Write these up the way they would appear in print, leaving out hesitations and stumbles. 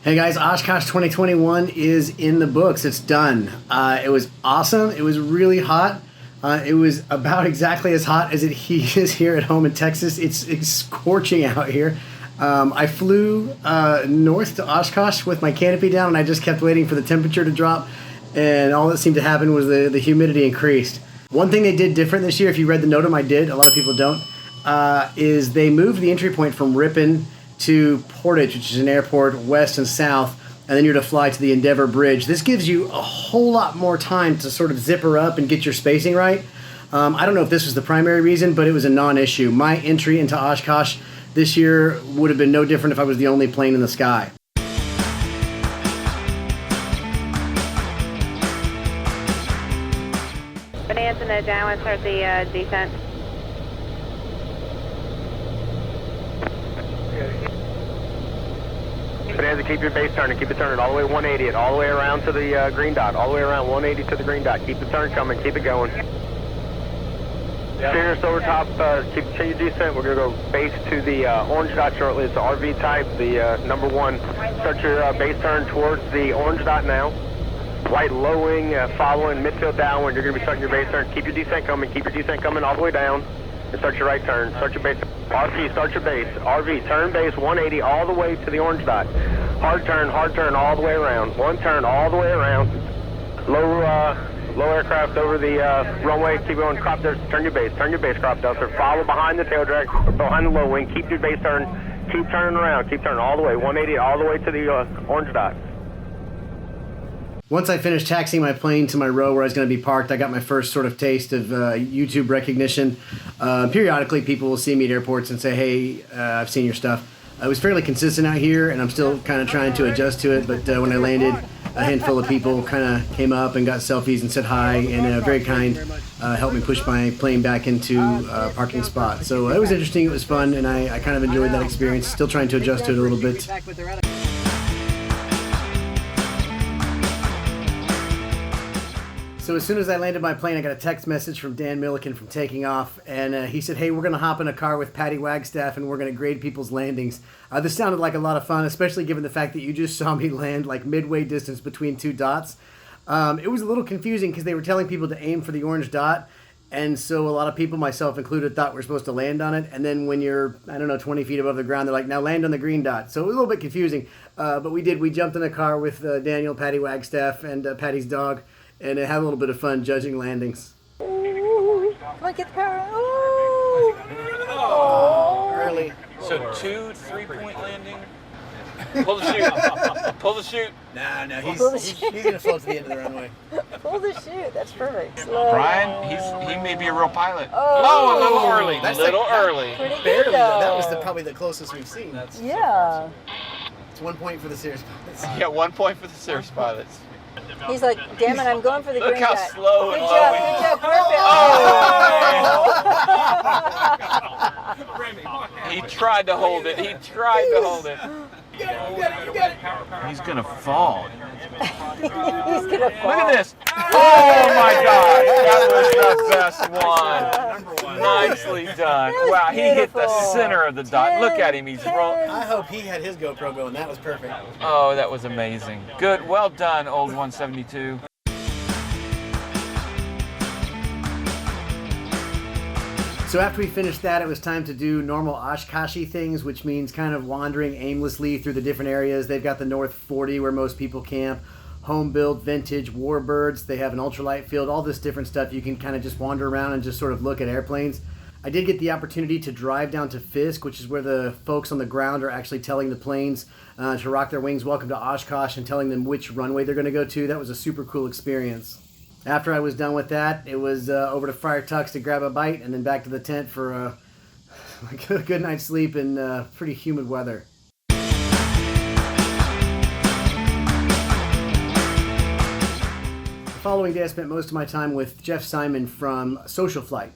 Hey guys, Oshkosh 2021 is in the books. It's done. It was awesome. It was really hot. It was about exactly as hot as it is here at home in Texas. It's scorching out here. I flew north to Oshkosh with my canopy down, and I just kept waiting for the temperature to drop, and all that seemed to happen was the humidity increased. One thing they did different this year, if you read the NOTAM, I did, a lot of people don't, is they moved the entry point from Ripon to Portage, which is an airport west and south, and then you're to fly to the Endeavor Bridge. This gives you a whole lot more time to sort of zipper up and get your spacing right. I don't know if this was the primary reason, but it was a non-issue. My entry into Oshkosh this year would have been no different if I was the only plane in the sky. Bonanza, no down, let's start the descent. Bonanza, keep your base turning, keep it turning all the way 180, all the way around to the green dot, all the way around 180 to the green dot. Keep the turn coming, keep it going. Steer over top, continue descent. We're going to go base to the orange dot shortly. It's the RV type, the number one. Start your base turn towards the orange dot now. White low wing, following midfield downwind. You're going to be starting your base turn. Keep your descent coming all the way down. And start your right turn. Start your base. RV, start your base. RV, turn base 180 all the way to the orange dot. Hard turn all the way around. One turn all the way around. Low aircraft over the runway. Keep going. Crop dust. Turn your base, crop duster. Follow behind the tail drag, or behind the low wing. Keep your base turn. Keep turning around. Keep turning all the way. 180 all the way to the orange dot. Once I finished taxiing my plane to my row where I was going to be parked, I got my first sort of taste of YouTube recognition. Periodically, people will see me at airports and say, hey, I've seen your stuff. I was fairly consistent out here, and I'm still kind of trying to adjust to it, but when I landed, a handful of people kind of came up and got selfies and said hi, and very kind, helped me push my plane back into a parking spot. So it was interesting, it was fun, and I kind of enjoyed that experience. Still trying to adjust to it a little bit. So as soon as I landed my plane, I got a text message from Dan Millican from taking off, and he said, hey, we're going to hop in a car with Patey Wagstaff, and we're going to grade people's landings. This sounded like a lot of fun, especially given the fact that you just saw me land like midway distance between two dots. It was a little confusing because they were telling people to aim for the orange dot, and so a lot of people, myself included, thought we're supposed to land on it, and then when you're, 20 feet above the ground, they're like, now land on the green dot. So it was a little bit confusing, but we did. We jumped in a car with Daniel, Patey Wagstaff, and Patty's dog, and had a little bit of fun judging landings. Ooh, come on, get the power. Ooh. Oh, early. So 2 3-point landing. Pull the chute. Pull the chute. No, he's going to float to the end of the runway. Pull the chute. That's perfect. Slow. Brian, he may be a real pilot. Oh, a little early. That's early. Pretty good, Barely, though. That though. was probably the closest we've seen. Yeah. It's 1 point for the serious pilots. Yeah, 1 point for the serious pilots. He's like, damn it, I'm going for the Look green how dot. slow and Good low job, perfect. Oh! He tried to hold it. You got it. He's gonna fall. He's gonna fall. Look at this. Oh my God! That was the best one. Nicely done. Wow, he hit the center of the dot. Look at him. He's rolling. I hope he had his GoPro going. That was perfect. Oh, that was amazing. Good. Well done, old 172. So after we finished that, it was time to do normal Oshkoshi things, which means kind of wandering aimlessly through the different areas. They've got the North 40 where most people camp, home built, vintage, warbirds. They have an ultralight field, all this different stuff. You can kind of just wander around and just sort of look at airplanes. I did get the opportunity to drive down to Fisk, which is where the folks on the ground are actually telling the planes to rock their wings, welcome to Oshkosh, and telling them which runway they're going to go to. That was a super cool experience. After I was done with that, it was over to Friar Tuck's to grab a bite, and then back to the tent for a good night's sleep in pretty humid weather. The following day, I spent most of my time with Jeff Simon from Socialflight.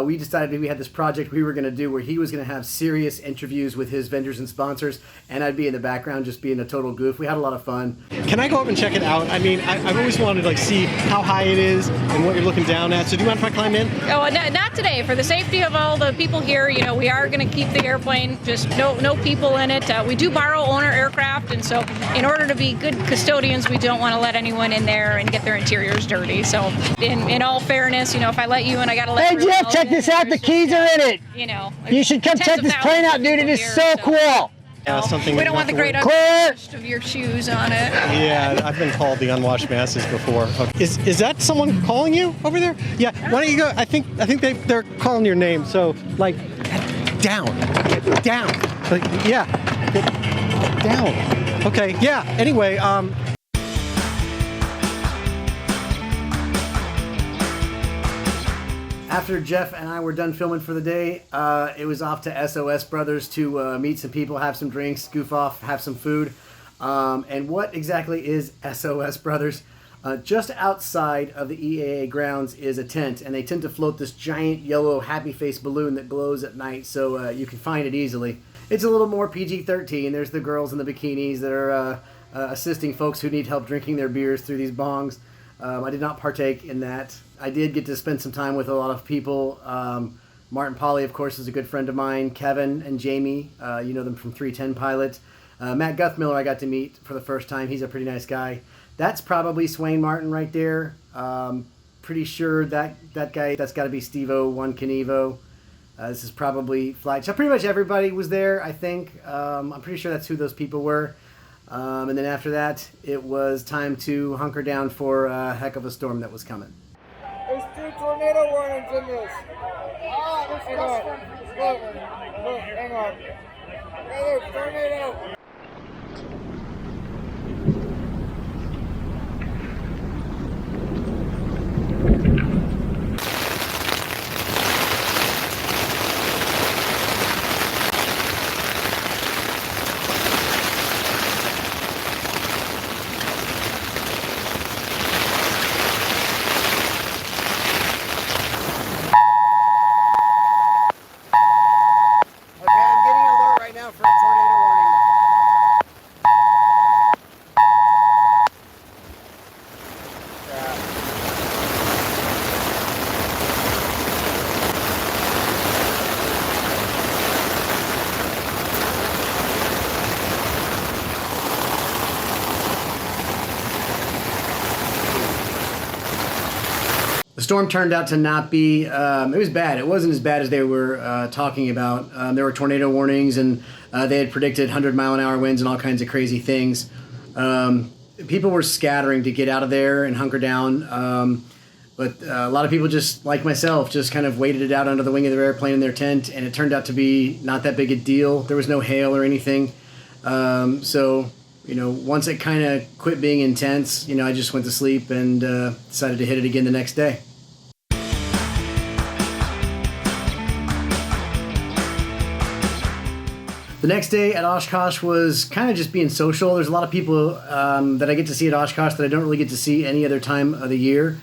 we decided we had this project we were going to do where he was going to have serious interviews with his vendors and sponsors, and I'd be in the background just being a total goof. We had a lot of fun. Can I go up and check it out? I mean, I've always wanted to see how high it is and what you're looking down at. So do you mind if I climb in? Oh, not today. For the safety of all the people here, we are going to keep the airplane, just no people in it. We do borrow owner aircraft, and so in order to be good custodians, we don't want to let anyone in there and get their interiors dirty. So in all fairness, if I let you in, I got to let Hey, Jeff, check this out. The keys are in it. You should come check this plane out, dude. It is so cool. Yeah, something we don't want the great unwashed of your shoes on it. Yeah, I've been called the unwashed masses before. Okay. Is that someone calling you over there? Yeah. Why don't you go? I think they're calling your name. So get down. Get down. Okay. Yeah. Anyway. After Jeff and I were done filming for the day, it was off to SOS Brothers to meet some people, have some drinks, goof off, have some food. And what exactly is SOS Brothers? Just outside of the EAA grounds is a tent, and they tend to float this giant yellow happy face balloon that glows at night, so you can find it easily. It's a little more PG-13. There's the girls in the bikinis that are assisting folks who need help drinking their beers through these bongs. I did not partake in that. I did get to spend some time with a lot of people. Martin Pauly, of course, is a good friend of mine. Kevin and Jamie, you know them from 310 Pilot. Matt Guthmiller I got to meet for the first time. He's a pretty nice guy. That's probably Swain Martin right there. Pretty sure that guy, that's got to be Steve-O, One Knievo. This is probably Flight. So pretty much everybody was there, I think. I'm pretty sure that's who those people were. And then after that, it was time to hunker down for a heck of a storm that was coming. There's 2 tornado warnings in this. Hang on. Look, hang on. Hey, there's tornado. The storm turned out to not be, it was bad. It wasn't as bad as they were talking about. There were tornado warnings, and they had predicted 100-mile-an-hour winds and all kinds of crazy things. People were scattering to get out of there and hunker down. But a lot of people, just like myself, just kind of waited it out under the wing of their airplane in their tent, and it turned out to be not that big a deal. There was no hail or anything. So, once it kind of quit being intense, I just went to sleep and decided to hit it again the next day. The next day at Oshkosh was kind of just being social. There's a lot of people that I get to see at Oshkosh that I don't really get to see any other time of the year.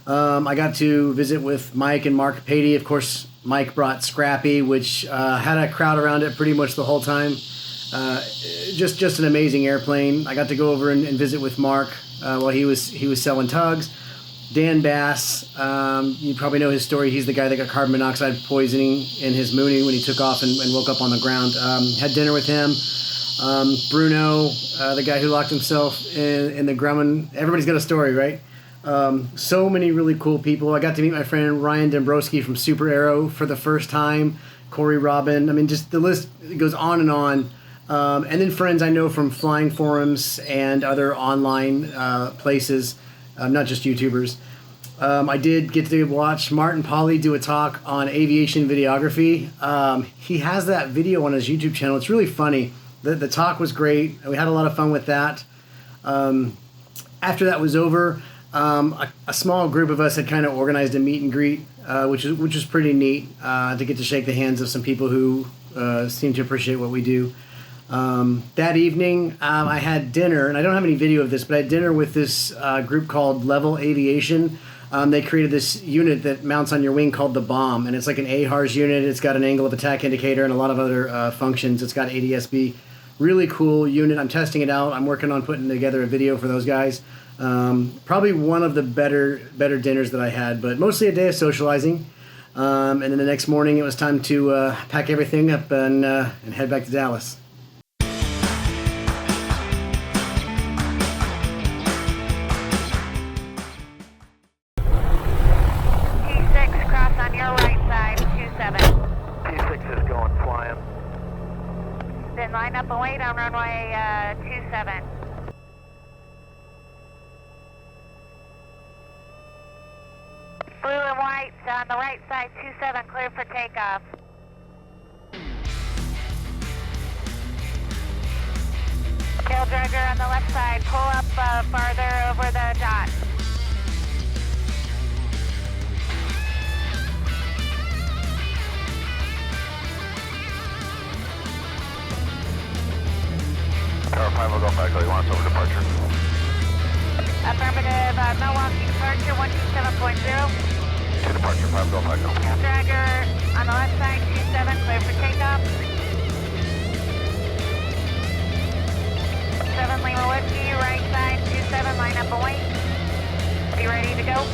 I got to visit with Mike and Mark Patey. Of course, Mike brought Scrappy, which had a crowd around it pretty much the whole time. Just an amazing airplane. I got to go over and visit with Mark while he was selling tugs. Dan Bass, you probably know his story. He's the guy that got carbon monoxide poisoning in his Mooney when he took off and woke up on the ground. Had dinner with him. Bruno, the guy who locked himself in the Grumman. Everybody's got a story, right? So many really cool people. I got to meet my friend Ryan Dombrowski from Super Aero for the first time. Cory Robin. I mean, just the list goes on and on. And then friends I know from flying forums and other online places, not just YouTubers. I did get to watch Martin Pauly do a talk on aviation videography. He has that video on his YouTube channel. It's really funny. The talk was great. We had a lot of fun with that. After that was over, a small group of us had kind of organized a meet and greet, which was pretty neat to get to shake the hands of some people who seem to appreciate what we do. That evening, I had dinner, and I don't have any video of this, but I had dinner with this group called Level Aviation. they created this unit that mounts on your wing called the bomb, and it's like an AHARS unit. It's got an angle of attack indicator and a lot of other functions. It's got ADS-B. Really cool unit. I'm testing it out. I'm working on putting together a video for those guys. Probably one of the better dinners that I had, but mostly a day of socializing. And then the next morning it was time to pack everything up and head back to Dallas. T6, cross on your right side, 27. T6 is going flying. Then line up and wait on runway 27. Blue and white on the right side, 27, clear for takeoff. Tail dragger on the left side, pull up farther over the dot. Tower 5 will go back, you want us over departure? Affirmative, Milwaukee departure 127.0. To departure 5 go back. Tail dragger on the left side, 27, clear for takeoff. 7 Lima Whiskey, right side, 27, line up and wait. Be ready to go.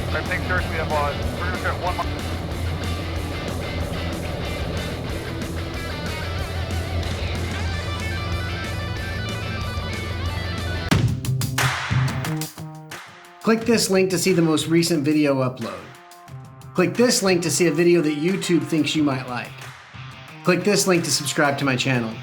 Alright, thanks, sir. We have, we're going to get 1 mile. Click this link to see the most recent video upload. Click this link to see a video that YouTube thinks you might like. Click this link to subscribe to my channel.